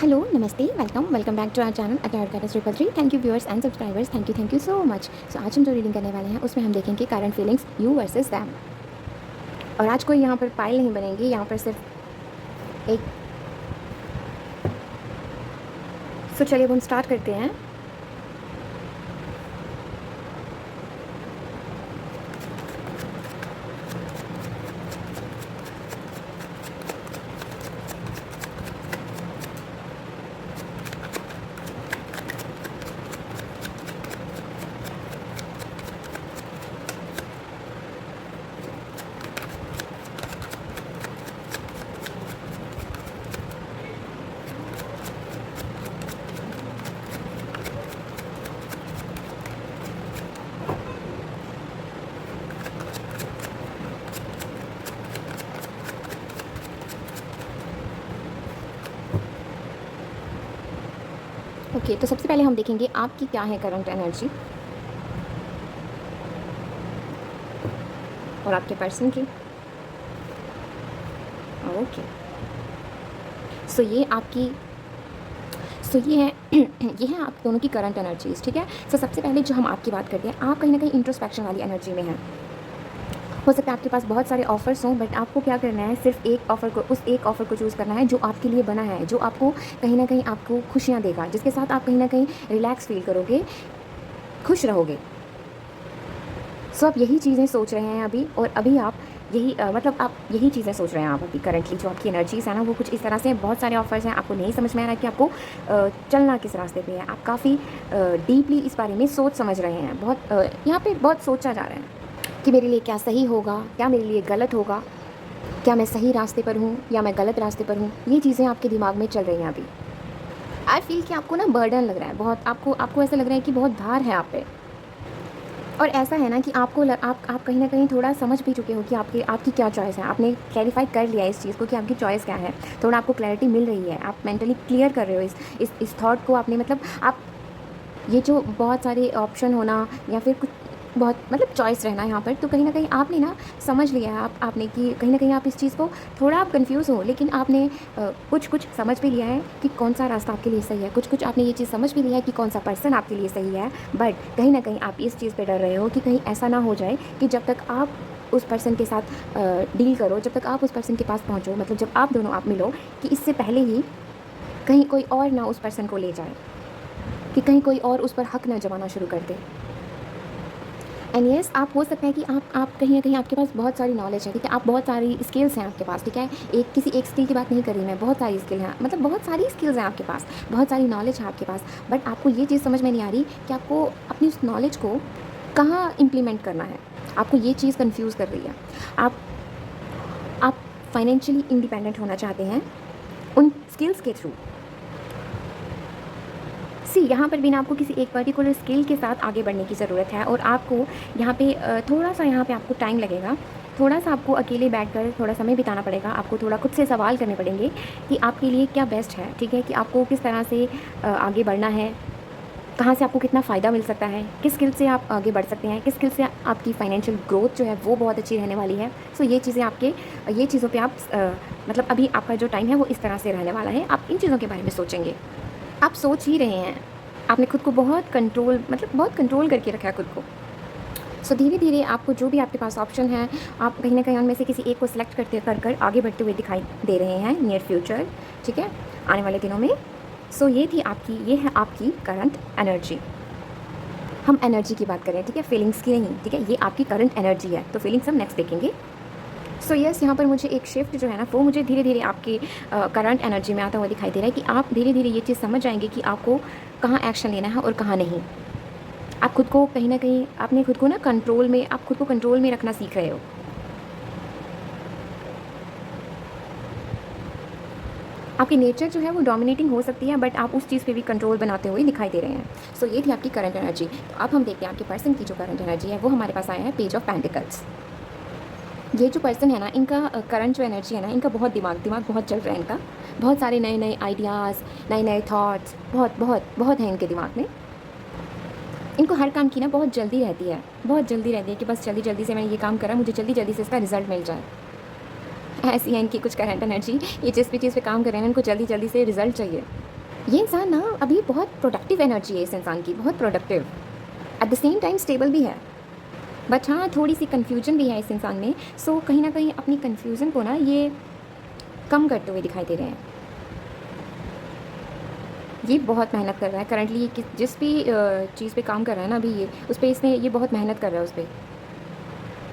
Hello, नमस्ते, welcome back to our channel attire card triple three. Thank you viewers and subscribers, thank you so much. So आज हम जो reading करने वाले हैं उसमें हम देखेंगे current feelings you versus them. और आज कोई यहाँ पर पाइल नहीं बनेगी, यहाँ पर सिर्फ एक। सो चलिए अब हम स्टार्ट करते हैं। ओके, तो सबसे पहले हम देखेंगे आपकी क्या है करंट एनर्जी और आपके पर्सन की। ओके, सो ये आपकी ये है ये है आप दोनों की करंट एनर्जीज। ठीक है, सो सबसे पहले जो हम आपकी बात करते हैं, आप कहीं ना कहीं इंट्रोस्पेक्शन वाली एनर्जी में हैं। हो सकता है आपके पास बहुत सारे ऑफ़र्स हों, बट आपको क्या करना है, सिर्फ उस एक ऑफ़र को चूज़ करना है जो आपके लिए बना है, जो आपको कहीं ना कहीं आपको खुशियाँ देगा, जिसके साथ आप कहीं ना कहीं रिलैक्स फील करोगे, खुश रहोगे। सो आप यही चीज़ें सोच रहे हैं अभी, और अभी आप यही मतलब आप यही चीज़ें सोच रहे हैं आप अभी करंटली। जो आपकी एनर्जीज़ है ना, वो कुछ इस तरह से, बहुत सारे ऑफ़र्स हैं, आपको नहीं समझ में आ रहा है कि आपको चलना किस रास्ते पे है। आप काफ़ी डीपली इस बारे में सोच समझ रहे हैं, बहुत यहाँ पे बहुत सोचा जा रहा है कि मेरे लिए क्या सही होगा, क्या मेरे लिए गलत होगा, क्या मैं सही रास्ते पर हूँ या मैं गलत रास्ते पर हूँ। ये चीज़ें आपके दिमाग में चल रही हैं अभी। आई फील कि आपको ना बर्डन लग रहा है बहुत, आपको ऐसा लग रहा है कि बहुत भार है आप पे। और ऐसा है ना कि आप कहीं ना कहीं थोड़ा समझ भी चुके हो कि आपकी क्या चॉइस है। आपने क्लैरिफाई कर लिया इस चीज़ को कि आपकी चॉइस क्या है। थोड़ा आपको क्लैरिटी मिल रही है, आप मेंटली क्लियर कर रहे हो इस थॉट को। आपने मतलब आप ये जो बहुत सारे ऑप्शन होना या फिर कुछ बहुत मतलब चॉइस रहना यहाँ पर, तो कहीं ना कहीं आपने ना समझ लिया है आपने कि कहीं ना कहीं आप इस चीज़ को, थोड़ा आप कंफ्यूज हो, लेकिन आपने कुछ समझ भी लिया है कि कौन सा रास्ता आपके लिए सही है। कुछ आपने ये चीज़ समझ भी लिया है कि कौन सा पर्सन आपके लिए सही है। बट कहीं ना कहीं आप इस चीज़ पे डर रहे हो कि कहीं ऐसा ना हो जाए कि जब तक आप उस पर्सन के साथ डील करो, जब तक आप उस पर्सन के पास पहुँचो, मतलब जब आप दोनों आप मिलो, कि इससे पहले ही कहीं कोई और ना उस पर्सन को ले जाए, कि कहीं कोई और उस पर हक ना जमाना शुरू कर दे। एंड येस, आप हो सकता है कि आप कहीं ना कहीं आपके पास बहुत सारी नॉलेज है, ठीक है, आप बहुत सारी स्किल्स हैं आपके पास, ठीक है। किसी एक स्किल की बात नहीं कर रही मैं, बहुत सारी स्किल हैं, मतलब बहुत सारी स्किल्स हैं आपके पास, बहुत सारी नॉलेज है आपके पास। बट आपको ये चीज़ समझ में नहीं आ रही कि आपको अपनी उस नॉलेज को कहाँ इम्प्लीमेंट करना है। आपको ये चीज़ कन्फ्यूज़ कर रही है। आप फाइनेंशियली इंडिपेंडेंट होना चाहते हैं उन स्किल्स के थ्रू। यहाँ पर भी ना आपको किसी एक पर्टिकुलर स्किल के साथ आगे बढ़ने की ज़रूरत है, और आपको यहाँ पे थोड़ा-सा यहाँ पे आपको टाइम लगेगा। थोड़ा-सा आपको अकेले बैठकर थोड़ा समय बिताना पड़ेगा। आपको थोड़ा खुद से सवाल करने पड़ेंगे कि आपके लिए क्या बेस्ट है, ठीक है? कि आपको किस तरह से आगे बढ़ना है, कहाँ से आपको कितना फ़ायदा मिल सकता है, किस स्किल से आप आगे बढ़ सकते हैं, किस स्किल से आपकी फाइनेंशियल ग्रोथ जो है वो बहुत अच्छी रहने वाली है। सो ये चीज़ों पे आप मतलब अभी आपका जो टाइम है वो इस तरह से रहने वाला है। आप इन चीज़ों के बारे में सोचेंगे। आप सोच ही रहे हैं। आपने खुद को बहुत कंट्रोल करके रखा है खुद को। सो धीरे-धीरे आपको जो भी आपके पास ऑप्शन है, आप कहीं न कहीं उनमें से किसी एक को सिलेक्ट कर आगे बढ़ते हुए दिखाई दे रहे हैं नियर फ्यूचर, ठीक है? आने वाले दिनों में। सो ये है आपकी करंट एनर्जी। हम एनर्जी की बात कर रहे हैं, ठीक है? फीलिंग्स की नहीं, ठीक है? ये आपकी करंट एनर्जी है, तो फीलिंग्स हम नेक्स्ट देखेंगे। सो यस, यहाँ पर मुझे एक शिफ्ट जो है ना, वो मुझे धीरे-धीरे आपकी करंट एनर्जी में आता हुआ दिखाई दे रहा है कि आप धीरे-धीरे ये चीज़ समझ जाएँगे कि आपको कहाँ एक्शन लेना है और कहाँ नहीं। आप खुद को कहीं न कहीं, आपने खुद को ना आप खुद को कंट्रोल में रखना सीख रहे हो। आपकी नेचर जो है वो डोमिनेटिंग हो सकती है, बट आप उस चीज़ पे भी कंट्रोल बनाते हुए दिखाई दे रहे हैं। सो ये थी आपकी करंट एनर्जी। तो अब हम देखते हैं आपके पर्सन की जो करंट एनर्जी है, वो हमारे पास आया है पेज ऑफ पेंटिकल्स। ये जो पर्सन है ना, इनका करंट जो एनर्जी है ना, इनका बहुत दिमाग बहुत चल रहा है इनका। बहुत सारे नए-नए आइडियाज़, नए-नए थॉट्स बहुत हैं इनके दिमाग में। इनको हर काम की ना बहुत जल्दी रहती है कि बस जल्दी-जल्दी से मैंने ये काम करा, मुझे जल्दी-जल्दी से इसका रिज़ल्ट मिल जाए। ऐसी है इनकी कुछ करंट एनर्जी। ये जिस भी चीज़ पे काम कर रहे हैं, इनको जल्दी-जल्दी से रिज़ल्ट चाहिए। ये इंसान ना अभी बहुत प्रोडक्टिव एनर्जी है इस इंसान की, बहुत productive, at the same time stable भी है। बट हाँ, थोड़ी सी कन्फ्यूजन भी है इस इंसान में। सो कहीं ना कहीं अपनी कन्फ्यूज़न को ना ये कम करते हुए दिखाई दे रहे हैं। ये बहुत मेहनत कर रहा है करंटली, ये जिस भी चीज़ पे काम कर रहा है ना अभी, ये उस पे इसने ये बहुत मेहनत कर रहा है उस पर,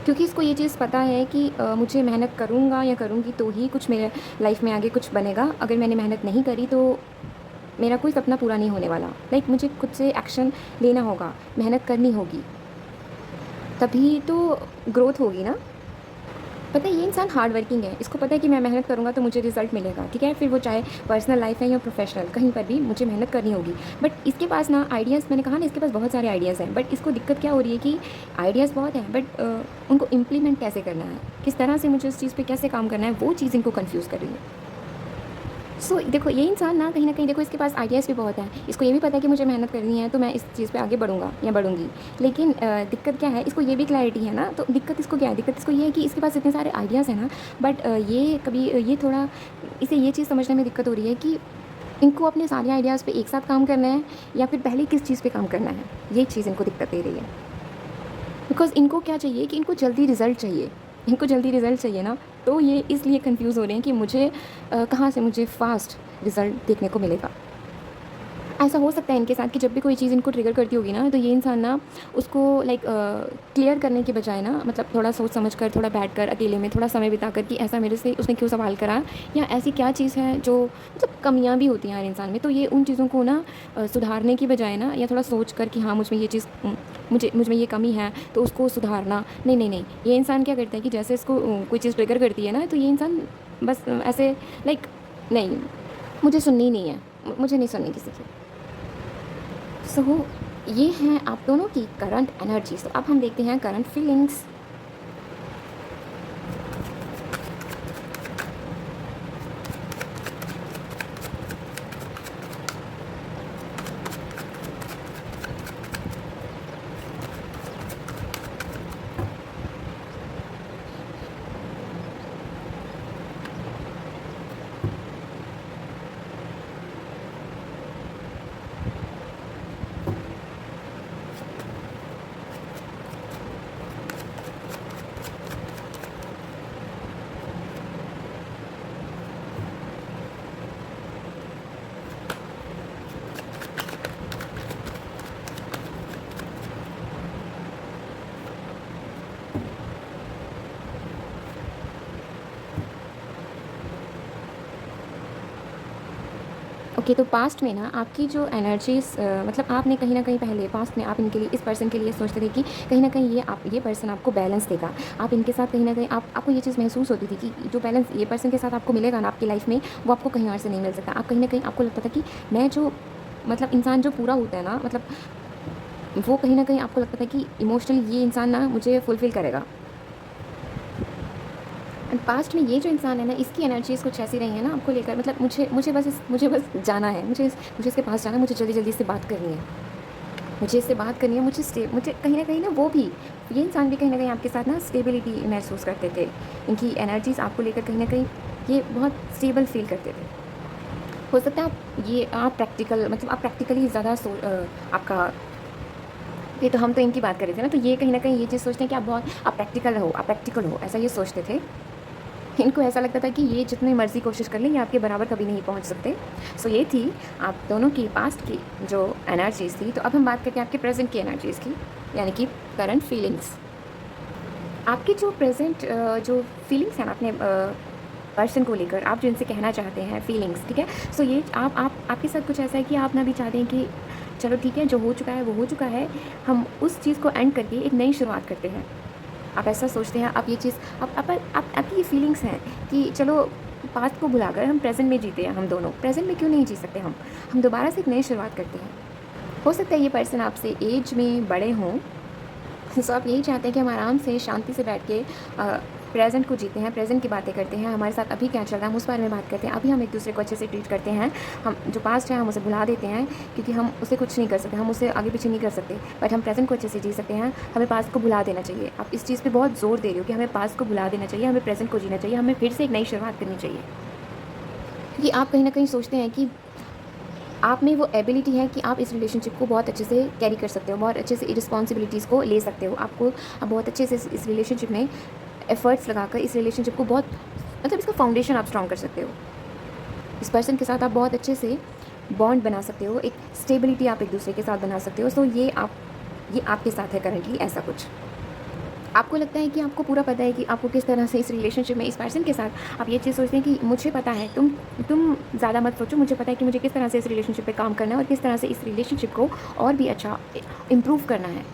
क्योंकि इसको ये चीज़ पता है कि मुझे मेहनत करूँगा या करूँगी तो ही कुछ मेरे लाइफ में आगे कुछ बनेगा। अगर मैंने मेहनत नहीं करी तो मेरा कोई सपना पूरा नहीं होने वाला। लाइक मुझे खुद से एक्शन लेना होगा, मेहनत करनी होगी, तभी तो ग्रोथ होगी ना। पता है ये इंसान हार्ड वर्किंग है, इसको पता है कि मैं मेहनत करूँगा तो मुझे रिजल्ट मिलेगा, ठीक है। फिर वो चाहे पर्सनल लाइफ है या प्रोफेशनल, कहीं पर भी मुझे मेहनत करनी होगी। बट इसके पास ना आइडियाज़, मैंने कहा ना इसके पास बहुत सारे आइडियाज़ हैं, बट इसको दिक्कत क्या हो रही है कि आइडियाज़ बहुत हैं बट उनको इम्प्लीमेंट कैसे करना है, किस तरह से मुझे उस चीज़ पर कैसे काम करना है, वो चीज़ इनको कन्फ्यूज़ कर रही है। सो देखो ये इंसान ना कहीं देखो इसके पास आइडियाज़ भी बहुत हैं, इसको ये भी पता है कि मुझे मेहनत करनी है तो मैं इस चीज़ पे आगे बढ़ूँगा या बढ़ूँगी। लेकिन दिक्कत क्या है, इसको ये भी क्लैरिटी है ना, तो दिक्कत इसको क्या है, दिक्कत इसको ये है कि इसके पास इतने सारे आइडियाज़ हैं ना, बट ये कभी ये थोड़ा, इसे ये चीज़ समझने में दिक्कत हो रही है कि इनको अपने सारे आइडियाज़ पे एक साथ काम करना है या फिर पहले किस चीज़ पे काम करना है, ये चीज़ इनको दिक्कत दे रही है। बिकॉज़ इनको क्या चाहिए कि इनको जल्दी रिज़ल्ट चाहिए, इनको जल्दी रिज़ल्ट चाहिए ना, तो ये इसलिए कन्फ्यूज़ हो रहे हैं कि मुझे कहाँ से मुझे फ़ास्ट रिज़ल्ट देखने को मिलेगा। ऐसा हो सकता है इनके साथ कि जब भी कोई चीज़ इनको ट्रिगर करती होगी ना, तो ये इंसान ना उसको लाइक क्लियर करने के बजाय ना, मतलब थोड़ा सोच समझ कर, थोड़ा बैठ कर अकेले में थोड़ा समय बिता कर कि ऐसा मेरे से उसने क्यों सवाल करा, या ऐसी क्या चीज़ है जो मतलब कमियाँ भी होती हैं हर इंसान में, तो ये उन चीज़ों को ना सुधारने की बजाय ना, या थोड़ा सोच कर कि हाँ मुझ में ये चीज़ मुझ में ये कमी है तो उसको सुधारना, नहीं नहीं नहीं, ये इंसान क्या करता है कि जैसे इसको कोई चीज़ ट्रिगर करती है ना, तो ये इंसान बस ऐसे लाइक, नहीं मुझे सुननी ही नहीं है, मुझे नहीं सुननी किसी की। सो ये हैं आप दोनों की करंट एनर्जीज। तो अब हम देखते हैं करंट फीलिंग्स। ओके, तो पास्ट में ना आपकी जो एनर्जीज़ मतलब आपने कहीं न कहीं पहले पास्ट में आप इनके लिए, इस पर्सन के लिए सोचते थे कि कहीं न कहीं ये पर्सन आपको बैलेंस देगा। आप इनके साथ कहीं न कहीं आपको ये चीज़ महसूस होती थी कि जो बैलेंस ये पर्सन के साथ आपको मिलेगा ना आपकी लाइफ़ में, वो आपको कहीं और से नहीं मिल सकता। आप कहीं न कहीं आपको लगता था कि मैं जो मतलब इंसान जो पूरा होता है ना, मतलब वो कहीं न कहीं आपको लगता था कि इमोशनली ये इंसान ना मुझे फुलफ़िल करेगा। एंड पास्ट में ये जो इंसान है ना, इसकी एनर्जीज़ कुछ ऐसी रही है ना आपको लेकर, मतलब मुझे बस जाना है, मुझे इसके पास जाना है, मुझे जल्दी-जल्दी इससे बात करनी है। मुझे इससे बात करनी है, मुझे कहीं न कहीं ना वो भी, ये इंसान भी कहीं न कहीं आपके साथ ना स्टेबिलिटी महसूस करते थे। इनकी एनर्जीज़ आपको लेकर कहीं न कहीं ये बहुत स्टेबल फ़ील करते थे। हो सकता है आप प्रैक्टिकल, मतलब आप प्रैक्टिकली ज़्यादा आपका, ये तो हम तो इनकी बात कर रहे थे ना, तो ये कहीं न कहीं ये चीज़ सोचते हैं कि आप प्रैक्टिकल हो, ऐसा ये सोचते थे। इनको ऐसा लगता था कि ये जितनी मर्ज़ी कोशिश कर लें, ये आपके बराबर कभी नहीं पहुंच सकते। सो ये थी आप दोनों की पास्ट की जो एनर्जीज़ थी। तो अब हम बात करते हैं आपके प्रेज़ेंट की एनर्जीज़ की, यानी कि करंट फीलिंग्स। आपकी जो प्रेज़ेंट जो फीलिंग्स हैं ना अपने पर्सन को लेकर, आप जो इनसे कहना चाहते हैं फीलिंग्स, ठीक है? सो ये आपके साथ कुछ ऐसा है कि आप ना भी चाहते हैं कि चलो ठीक है, जो हो चुका है वो हो चुका है, हम उस चीज़ को एंड करके एक नई शुरुआत करते हैं। आप ऐसा सोचते हैं, आप ये चीज़, आपकी ये फीलिंग्स हैं कि चलो पास्ट को भुलाकर हम प्रेज़ेंट में जीते हैं, हम दोनों प्रेज़ेंट में क्यों नहीं जी सकते, हम दोबारा से एक नई शुरुआत करते हैं। हो सकता है ये पर्सन आपसे एज में बड़े हों, सो आप यही चाहते हैं कि हम आराम से शांति से बैठ के प्रेज़ेंट को जीते हैं, प्रेज़ेंट की बातें करते हैं, हमारे साथ अभी क्या चल रहा है हम उस बारे में बात करते हैं, अभी हम एक दूसरे को अच्छे से ट्रीट करते हैं, हम जो पास्ट है हम उसे भुला देते हैं, क्योंकि हम उसे कुछ नहीं कर सकते, हम उसे आगे पीछे नहीं कर सकते, बट हम प्रेज़ेंट को अच्छे से जी सकते हैं। हमें पास्ट को भुला देना चाहिए। आप इस चीज़ पे बहुत ज़ोर दे रहे हो कि हमें पास्ट को भुला देना चाहिए, हमें प्रेज़ेंट को जीना चाहिए, हमें फिर से एक नई शुरुआत करनी चाहिए। क्योंकि आप कहीं न कहीं सोचते हैं कि आप में वो एबिलिटी है कि आप इस रिलेशनशिप को बहुत अच्छे से कैरी कर सकते हो, बहुत अच्छे से रिस्पॉन्सिबिलिटीज़ को ले सकते हो। आप बहुत अच्छे से इस रिलेशनशिप में एफ़र्ट्स लगाकर इस रिलेशनशिप को बहुत मतलब इसका फाउंडेशन आप स्ट्रॉन्ग कर सकते हो। इस पर्सन के साथ आप बहुत अच्छे से बॉन्ड बना सकते हो, एक स्टेबिलिटी आप एक दूसरे के साथ बना सकते हो। सो ये आपके साथ है करंटली ऐसा कुछ। आपको लगता है कि आपको पूरा पता है कि आपको किस तरह से इस रिलेशनशिप में इस पर्सन के साथ आप ये चीज़ सोचते हैं कि मुझे पता है, तुम ज़्यादा मत सोचो, मुझे पता है कि मुझे किस तरह से इस रिलेशनशिप पे काम करना है और किस तरह से इस रिलेशनशिप को और भी अच्छा इम्प्रूव करना है।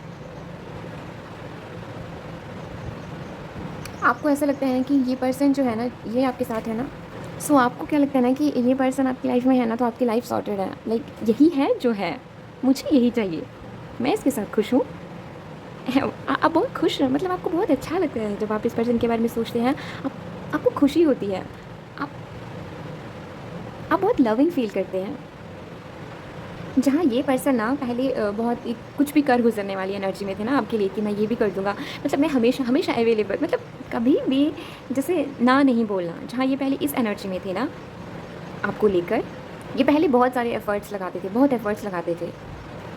आपको ऐसा लगता है कि ये पर्सन जो है ना, ये आपके साथ है ना, सो आपको क्या लगता है ना कि ये पर्सन आपकी लाइफ में है ना, तो आपकी लाइफ सॉर्टेड है, लाइक यही है जो है, मुझे यही चाहिए, मैं इसके साथ खुश हूँ। आप बहुत खुश हैं, मतलब आपको बहुत अच्छा लगता है जब आप इस पर्सन के बारे में सोचते हैं, आपको खुशी होती है, आप आप बहुत लविंग फील करते हैं। जहाँ ये पर्सन ना पहले बहुत एक कुछ भी कर गुजरने वाली एनर्जी में थे ना आपके लिए कि मैं ये भी कर दूँगा, मतलब मैं हमेशा हमेशा अवेलेबल, मतलब कभी भी जैसे ना नहीं बोलना। जहाँ ये पहले इस एनर्जी में थे ना आपको लेकर, ये पहले बहुत सारे एफ़र्ट्स लगाते थे, बहुत एफ़र्ट्स लगाते थे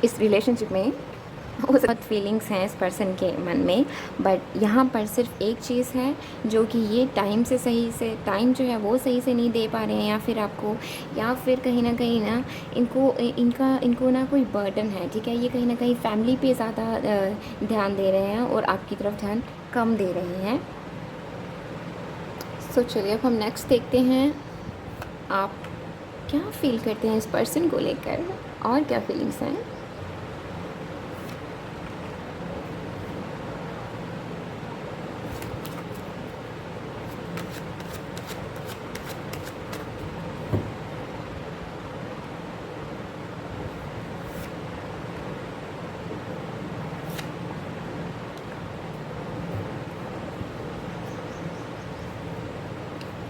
इस रिलेशनशिप में। वो बहुत फीलिंग्स हैं इस पर्सन के मन में, बट यहाँ पर सिर्फ एक चीज़ है जो कि ये टाइम से सही से टाइम जो है वो सही से नहीं दे पा रहे हैं, या फिर आपको, या फिर कहीं ना इनको ना कोई बर्डन है, ठीक है। ये कहीं ना कहीं फैमिली पे ज़्यादा ध्यान दे रहे हैं और आपकी तरफ ध्यान कम दे रहे हैं। सो चलिए अब हम नेक्स्ट देखते हैं आप क्या फील करते हैं इस पर्सन को लेकर और क्या फीलिंग्स हैं।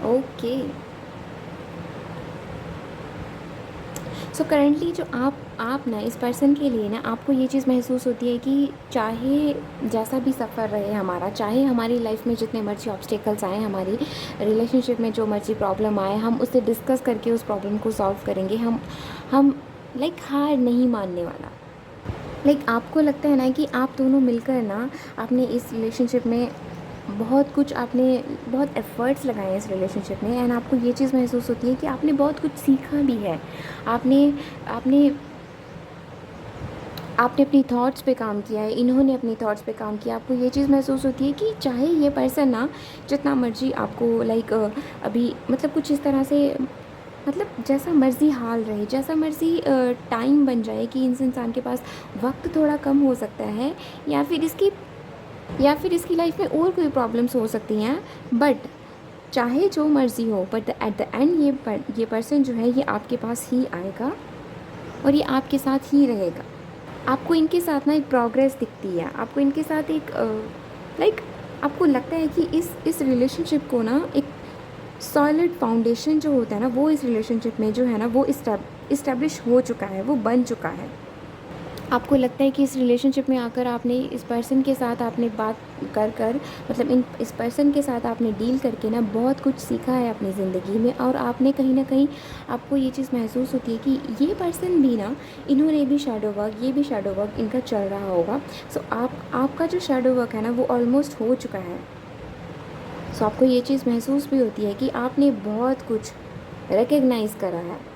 ओके, सो करेंटली जो आप ना इस पर्सन के लिए ना आपको ये चीज़ महसूस होती है कि चाहे जैसा भी सफ़र रहे हमारा, चाहे हमारी लाइफ में जितने मर्जी ऑब्स्टेकल्स आए, हमारी रिलेशनशिप में जो मर्जी प्रॉब्लम आए, हम उससे डिस्कस करके उस प्रॉब्लम को सॉल्व करेंगे। हम लाइक हार नहीं मानने वाला। लाइक आपको लगता है ना कि आप दोनों मिलकर ना आपने इस रिलेशनशिप में बहुत एफ़र्ट्स लगाए हैं इस रिलेशनशिप में, एंड आपको ये चीज़ महसूस होती है कि आपने बहुत कुछ सीखा भी है। आपने आपने आपने अपनी थॉट्स पे काम किया है, इन्होंने अपनी थॉट्स पे काम किया। आपको ये चीज़ महसूस होती है कि चाहे ये पर्सन ना जितना मर्जी आपको लाइक अभी मतलब कुछ इस तरह से, मतलब जैसा मर्ज़ी हाल रहे, जैसा मर्ज़ी टाइम बन जाए कि इस इंसान के पास वक्त थोड़ा कम हो सकता है, या फिर इसकी लाइफ में और कोई प्रॉब्लम्स हो सकती हैं, बट चाहे जो मर्ज़ी हो, बट एट द एंड ये पर्सन जो है ये आपके पास ही आएगा और ये आपके साथ ही रहेगा। आपको इनके साथ ना एक प्रोग्रेस दिखती है, आपको इनके साथ एक लाइक आपको लगता है कि इस रिलेशनशिप को ना एक सॉलिड फाउंडेशन जो होता है ना, वो इस रिलेशनशिप में जो है ना वो इस्टेब्लिश हो चुका है, वो बन चुका है। आपको लगता है कि इस रिलेशनशिप में आकर आपने इस पर्सन के साथ आपने बात कर मतलब इस पर्सन के साथ आपने डील करके ना बहुत कुछ सीखा है अपनी ज़िंदगी में, और आपने कहीं ना कहीं आपको ये चीज़ महसूस होती है कि ये पर्सन भी ना, इन्होंने भी ये भी शैडो वर्क इनका चल रहा होगा। सो आपका जो शैडो वर्क है ना वो ऑलमोस्ट हो चुका है। सो आपको ये चीज़ महसूस भी होती है कि आपने बहुत कुछ रिकग्नाइज़ करा है।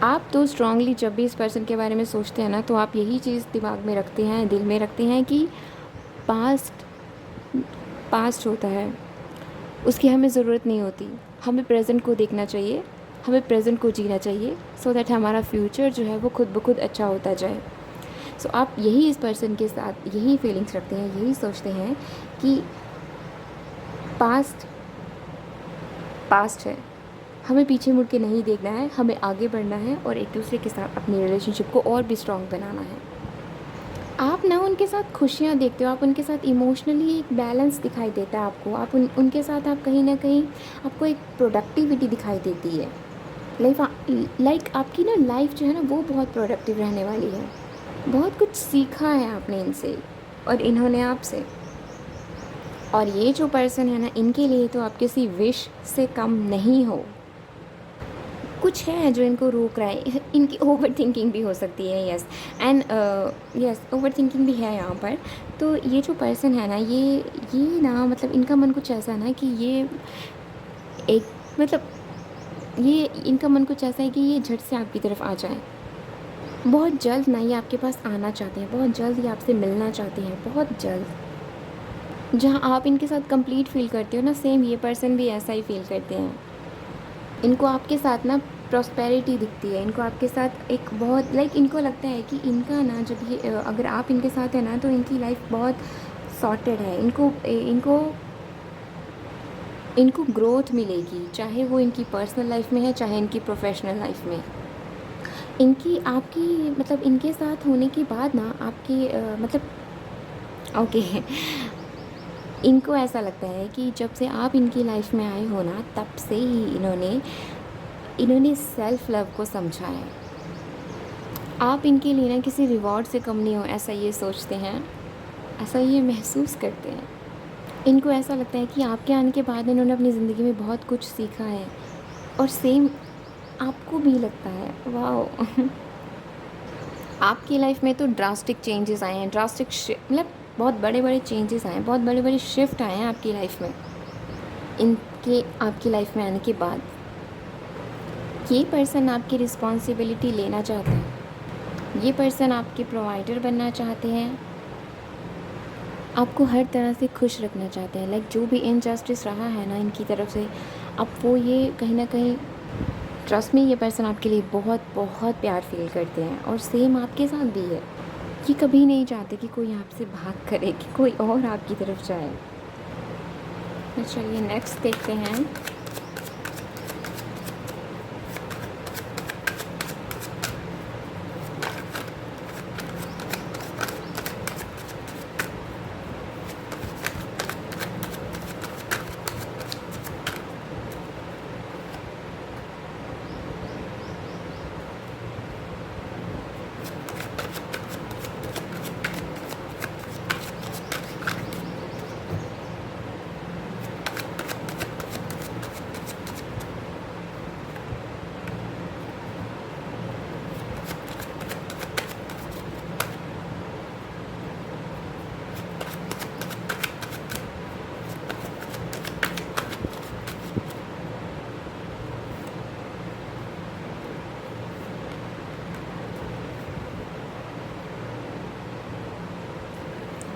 आप तो स्ट्रांगली जब भी इस पर्सन के बारे में सोचते हैं ना, तो आप यही चीज़ दिमाग में रखते हैं, दिल में रखते हैं कि पास्ट होता है, उसकी हमें ज़रूरत नहीं होती। हमें प्रेजेंट को देखना चाहिए, हमें प्रेजेंट को जीना चाहिए, सो दैट हमारा फ्यूचर जो है वो खुद ब खुद अच्छा होता जाए। सो आप यही इस पर्सन के साथ यही फीलिंग्स रखते हैं, यही सोचते हैं कि पास्ट पास्ट है, हमें पीछे मुड़ के नहीं देखना है, हमें आगे बढ़ना है और एक दूसरे के साथ अपनी रिलेशनशिप को और भी स्ट्रॉन्ग बनाना है। आप ना उनके साथ खुशियाँ देखते हो, आप उनके साथ इमोशनली एक बैलेंस दिखाई देता है आपको। आप उनके साथ आप कहीं ना कहीं आपको एक प्रोडक्टिविटी दिखाई देती है। लाइक आपकी ना लाइफ जो है ना वो बहुत प्रोडक्टिव रहने वाली है। बहुत कुछ सीखा है आपने इनसे और इन्होंने आपसे। और ये जो पर्सन है ना, इनके लिए तो आप किसी विश से कम नहीं हो। कुछ है जो इनको रोक रहा है। इनकी ओवरथिंकिंग भी हो सकती है, यस। एंड यस, ओवरथिंकिंग भी है यहाँ पर। तो ये जो पर्सन है ना, ये ना मतलब इनका मन कुछ ऐसा है ना कि ये एक मतलब ये इनका मन कुछ ऐसा है कि ये झट से आपकी तरफ आ जाएँ। बहुत जल्द ना ये आपके पास आना चाहते हैं, बहुत जल्द ये आपसे मिलना चाहते हैं, बहुत जल्द। जहाँ आप इनके साथ कंप्लीट फ़ील करते हो ना, सेम ये पर्सन भी ऐसा ही फ़ील करते हैं। इनको आपके साथ ना प्रॉस्पेरिटी दिखती है, इनको आपके साथ एक बहुत इनको लगता है कि इनका ना जब ये अगर आप इनके साथ हैं ना तो इनकी लाइफ बहुत सॉर्टेड है। इनको इनको ग्रोथ मिलेगी, चाहे वो इनकी पर्सनल लाइफ में है, चाहे इनकी प्रोफेशनल लाइफ में। इनकी आपकी मतलब इनके साथ होने के बाद ना आपकी ओके इनको ऐसा लगता है कि जब से आप इनकी लाइफ में आए हो ना, तब से ही इन्होंने सेल्फ़ लव को समझा है। आप इनके लिए ना किसी रिवॉर्ड से कम नहीं हो, ऐसा ये सोचते हैं, ऐसा ये महसूस करते हैं। इनको ऐसा लगता है कि आपके आने के बाद इन्होंने अपनी ज़िंदगी में बहुत कुछ सीखा है, और सेम आपको भी लगता है। वाओ! आपकी लाइफ में तो ड्रास्टिक चेंजेस आए हैं, बहुत बड़े-बड़े चेंजेस आए हैं, बहुत बड़े-बड़े शिफ्ट आए हैं आपकी लाइफ में। इनके आपकी लाइफ में आने के बाद ये पर्सन आपकी रिस्पॉन्सिबिलिटी लेना चाहता है। ये पर्सन आपके प्रोवाइडर बनना चाहते हैं, आपको हर तरह से खुश रखना चाहते हैं। जो भी इनजस्टिस रहा है ना इनकी तरफ से, अब वो ये कहीं न कहीं, ट्रस्ट में, ये पर्सन आपके लिए बहुत बहुत प्यार फ़ील करते हैं, और सेम आपके साथ भी है। ये कभी नहीं चाहते कि कोई आपसे भाग करे, कि कोई और आपकी तरफ जाए। तो चलिए नेक्स्ट देखते हैं।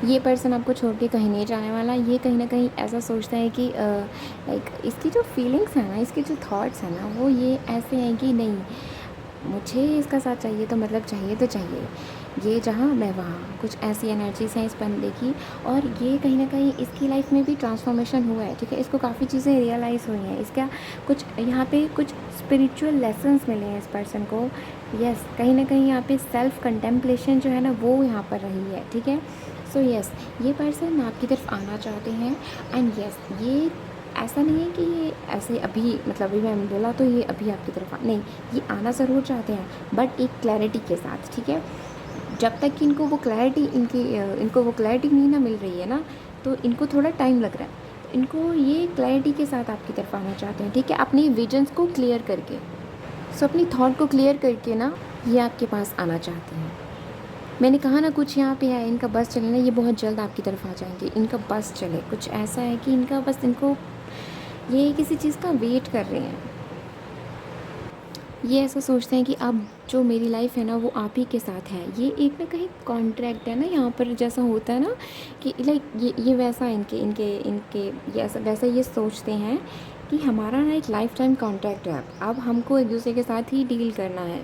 ये पर्सन आपको छोड़ के कहीं नहीं जाने वाला। ये कहीं न कहीं ऐसा सोचता है कि इसकी जो फीलिंग्स हैं ना, इसके जो थॉट्स हैं ना, वो ये ऐसे हैं कि नहीं, मुझे इसका साथ चाहिए तो मतलब चाहिए तो चाहिए। ये जहाँ मैं वहाँ, कुछ ऐसी एनर्जीज़ हैं इस बंदे की। और ये कहीं न कहीं इसकी लाइफ में भी ट्रांसफॉर्मेशन हुआ है, ठीक है? इसको काफ़ी चीज़ें रियलाइज़ हुई हैं। इसका कुछ यहाँ पे कुछ स्पिरिचुअल लेसन्स मिले हैं इस पर्सन को। यस, कहीं न कहीं यहाँ पे सेल्फ़ कंटेम्पलेशन जो है ना, वो यहाँ पर रही है, ठीक है? सो यस, ये पर्सन आपकी तरफ आना चाहते हैं। एंड यस, ये ऐसा नहीं है कि ये ऐसे अभी अभी मैंने बोला तो ये अभी आपकी तरफ नहीं, ये आना ज़रूर चाहते हैं, बट एक क्लैरिटी के साथ, ठीक है? जब तक कि इनको वो क्लैरिटी नहीं ना मिल रही है ना, तो इनको थोड़ा टाइम लग रहा है। तो इनको ये क्लैरिटी के साथ आपकी तरफ आना चाहते हैं, ठीक है? अपनी विजन्स को क्लियर करके, सो अपनी थॉट को क्लियर करके ना, ये आपके पास आना चाहते हैं। मैंने कहा ना, कुछ यहाँ पे है, इनका बस चले ना, ये बहुत जल्द आपकी तरफ आ जाएंगे। इनका बस चले, कुछ ऐसा है कि इनका बस, इनको ये किसी चीज़ का वेट कर रहे हैं। ये ऐसा सोचते हैं कि अब जो मेरी लाइफ है ना, वो आप ही के साथ है। ये एक ना कहीं कॉन्ट्रैक्ट है ना यहाँ पर, जैसा होता है ना कि ये वैसा इनके इनके इनके ये ऐसा वैसा ये सोचते हैं कि हमारा ना एक लाइफ टाइम कॉन्ट्रैक्ट है, अब हमको एक दूसरे के साथ ही डील करना है।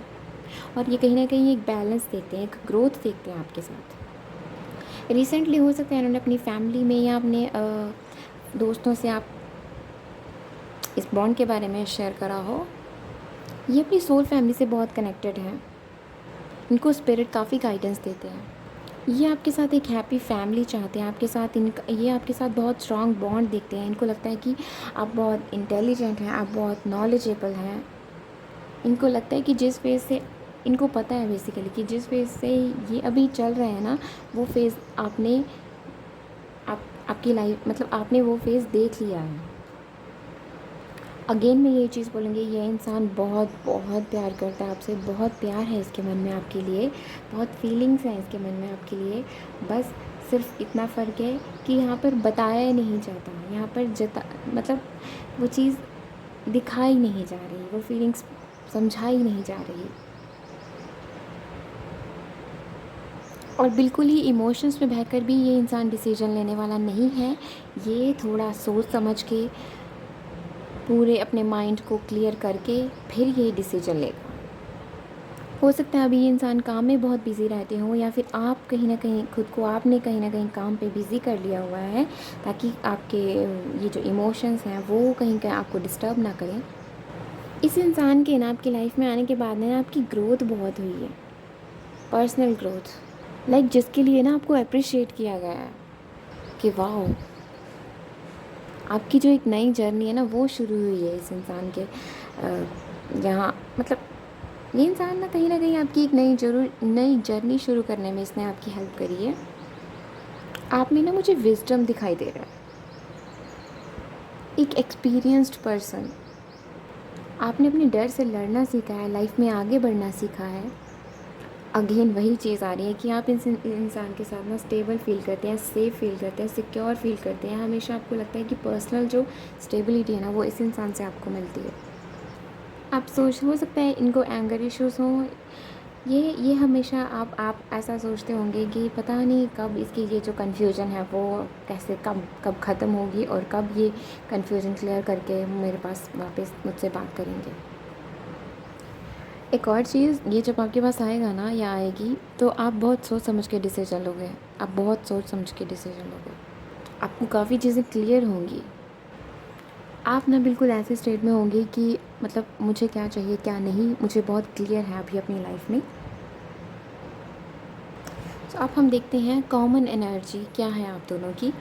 और ये कहीं ना कहीं एक बैलेंस देखते हैं, एक ग्रोथ देखते हैं आपके साथ। रिसेंटली हो सकता है इन्होंने अपनी फैमिली में या अपने दोस्तों से आप इस बॉन्ड के बारे में शेयर करा हो। ये अपनी सोल फैमिली से बहुत कनेक्टेड हैं, इनको स्पिरिट काफ़ी गाइडेंस देते हैं। ये आपके साथ एक हैप्पी फैमिली चाहते हैं, ये आपके साथ बहुत स्ट्रॉन्ग बॉन्ड देखते हैं। इनको लगता है कि आप बहुत इंटेलिजेंट हैं, आप बहुत नॉलेजेबल हैं। इनको लगता है कि जिस फेज़ से इनको पता है बेसिकली कि जिस फेज़ से ये अभी चल रहे हैं ना, वो फेज़ आपकी लाइफ आपने वो फेज़ देख लिया है। अगेन मैं ये चीज़ बोलूँगी, ये इंसान बहुत बहुत प्यार करता है आपसे, बहुत प्यार है इसके मन में आपके लिए, बहुत फीलिंग्स हैं इसके मन में आपके लिए। बस सिर्फ इतना फ़र्क है कि यहाँ पर बताया नहीं जाता, यहाँ पर मतलब वो चीज़ दिखाई नहीं जा रही, वो फीलिंग्स समझाई नहीं जा रही। और बिल्कुल ही इमोशंस में बहकर भी ये इंसान डिसीजन लेने वाला नहीं है। ये थोड़ा सोच समझ के, पूरे अपने माइंड को क्लियर करके फिर ये डिसीजन लेगा। हो सकता है अभी ये इंसान काम में बहुत बिज़ी रहते हों, या फिर आप कहीं न कहीं खुद को आपने कहीं न कहीं काम पे बिज़ी कर लिया हुआ है, ताकि आपके ये जो इमोशंस हैं वो कहीं का आपको डिस्टर्ब ना करें। इस इंसान के ना आपकी लाइफ में आने के बाद ना आपकी ग्रोथ बहुत हुई है, पर्सनल ग्रोथ, लाइक जिसके लिए ना आपको अप्रिशिएट किया गया है कि वाओ, आपकी जो एक नई जर्नी है ना वो शुरू हुई है इस इंसान के यहाँ, मतलब ये इंसान ना कहीं आपकी एक नई जर्नी शुरू करने में इसने आपकी हेल्प करी है। आप में ना मुझे विजडम दिखाई दे रहा है, एक एक्सपीरियंस्ड पर्सन। आपने अपने डर से लड़ना सीखा है, लाइफ में आगे बढ़ना सीखा है। अगेन वही चीज़ आ रही है कि आप इस इंसान के साथ ना स्टेबल फील करते हैं, सेफ़ फील करते हैं, सिक्योर फील करते हैं। हमेशा आपको लगता है कि पर्सनल जो स्टेबिलिटी है ना वो इस इंसान से आपको मिलती है। आप सोच हो सकता है इनको एंगर इश्यूज़ हों, ये हमेशा आप ऐसा सोचते होंगे कि पता नहीं कब इसकी ये जो कन्फ्यूज़न है वो कैसे कब कब ख़त्म होगी, और कब ये कन्फ्यूज़न क्लियर करके मेरे पास वापस मुझसे बात करेंगे। एक और चीज़, ये जब आपके पास आएगा ना या आएगी, तो आप बहुत सोच समझ के डिसीजन लोगे, आप बहुत सोच समझ के डिसीजन लोगे, आपको काफ़ी चीज़ें क्लियर होंगी। आप ना बिल्कुल ऐसे स्टेट में होंगे कि मतलब मुझे क्या चाहिए क्या नहीं, मुझे बहुत क्लियर है अभी अपनी लाइफ में। तो अब हम देखते हैं कॉमन एनर्जी क्या है आप दोनों की।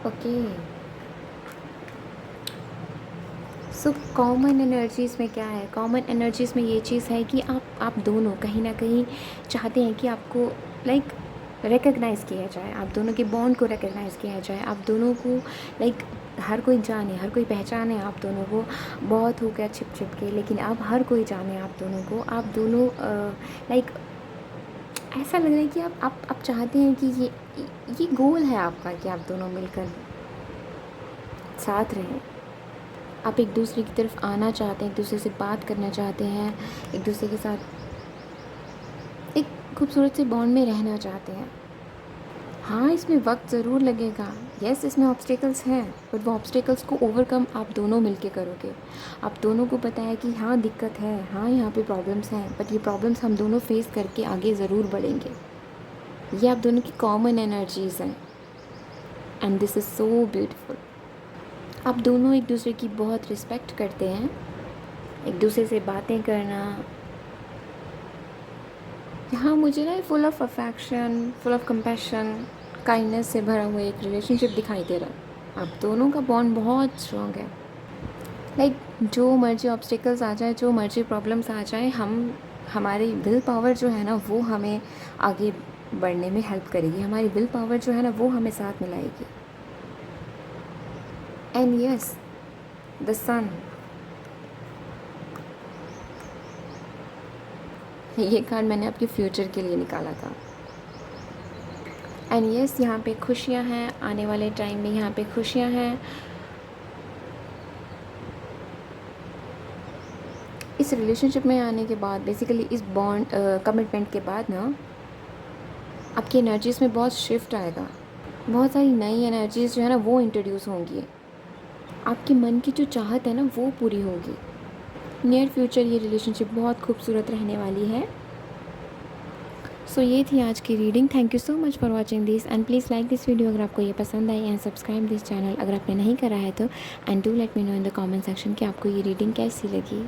ओके, सो कॉमन एनर्जीज़ में क्या है, कॉमन एनर्जीज़ में ये चीज़ है कि आप दोनों कहीं ना कहीं चाहते हैं कि आपको लाइक रिकग्नाइज़ किया जाए, आप दोनों के बॉन्ड को रिकग्नाइज़ किया जाए, आप दोनों को लाइक हर कोई जाने, हर कोई पहचाने आप दोनों को। बहुत हो गया छिप छिप के, लेकिन अब हर कोई जाने आप दोनों को। आप दोनों लाइक ऐसा लग रहा है कि आप चाहते हैं कि ये गोल है आपका कि आप दोनों मिलकर साथ रहें। आप एक दूसरे की तरफ आना चाहते हैं, एक दूसरे से बात करना चाहते हैं, एक दूसरे के साथ एक खूबसूरत से बॉन्ड में रहना चाहते हैं। हाँ, इसमें वक्त ज़रूर लगेगा, यस इसमें ऑब्स्टेकल्स हैं, बट वो ऑब्स्टेकल्स को ओवरकम आप दोनों मिलके करोगे। आप दोनों को पता है कि हाँ दिक्कत है, हाँ यहाँ पे प्रॉब्लम्स हैं, बट ये प्रॉब्लम्स हम दोनों फेस करके आगे ज़रूर बढ़ेंगे। ये आप दोनों की कॉमन एनर्जीज़ हैं, and this is so beautiful. आप दोनों एक दूसरे की बहुत रिस्पेक्ट करते हैं, एक दूसरे से बातें करना, यहाँ मुझे ना full of affection, full of compassion, kindness से भरा हुआ एक रिलेशनशिप दिखाई दे रहा है। आप दोनों का बॉन्ड बहुत स्ट्रॉन्ग है। लाइक जो मर्जी ऑब्स्टिकल्स आ जाए, जो मर्जी प्रॉब्लम्स आ जाए, हमारी विल पावर जो है ना वो हमें आगे बढ़ने में हेल्प करेगी, हमारी विल पावर जो है ना वो हमें साथ मिलाएगी। एंड यस, द सन, ये कार्ड मैंने आपके फ्यूचर के लिए निकाला था। एंड यस, यहाँ पे खुशियाँ हैं, आने वाले टाइम में यहाँ पे खुशियाँ हैं। इस रिलेशनशिप में आने के बाद बेसिकली इस बॉन्ड कमिटमेंट के बाद ना आपकी एनर्जीज़ में बहुत शिफ्ट आएगा। बहुत सारी नई एनर्जीज़ जो है ना वो इंट्रोड्यूस होंगी। आपके मन की जो चाहत है ना वो पूरी होगी। नियर फ्यूचर ये रिलेशनशिप बहुत खूबसूरत रहने वाली है। सो ये थी आज की reading. Thank you so much for watching this and please like this video अगर आपको ये पसंद आई एंड सब्सक्राइब दिस चैनल अगर आपने नहीं करा है तो, and do let me know in the comment section कि आपको ये रीडिंग कैसी लगी।